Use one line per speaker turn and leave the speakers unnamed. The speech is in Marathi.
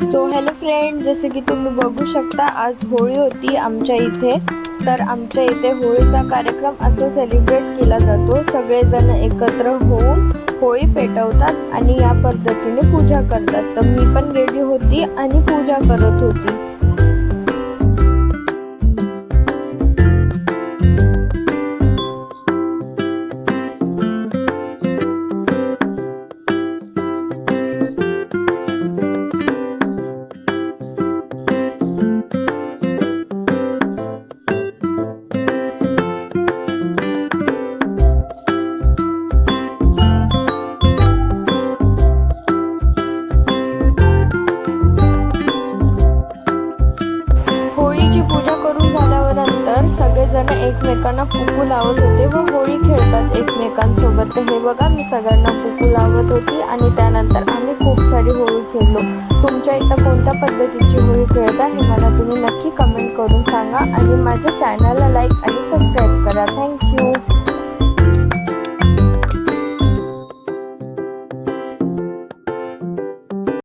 सो हॅलो फ्रेंड, जसे की तुम्ही बघू शकता आज होळी होती आमच्या इथे. तर आमच्या इथे होळीचा कार्यक्रम असा सेलिब्रेट केला जातो. सगळेजण एकत्र होऊन होळी पेटवतात आणि या पद्धतीने पूजा करतात. तर मी पण गेली होती आणि पूजा करत होती. सगळेजण एकमेकांना कुकू लावत होते व होळी खेळतात एकमेकांसोबत. तर हे बघा, मी सगळ्यांना कुकू लावत होती आणि त्यानंतर आम्ही खूप सारी होळी खेळलो. तुमच्या इथं कोणत्या पद्धतीची होळी खेळता हे मला तुम्ही नक्की कमेंट करून सांगा आणि माझ्या चॅनलला लाईक आणि सबस्क्राईब करा. थँक्यू.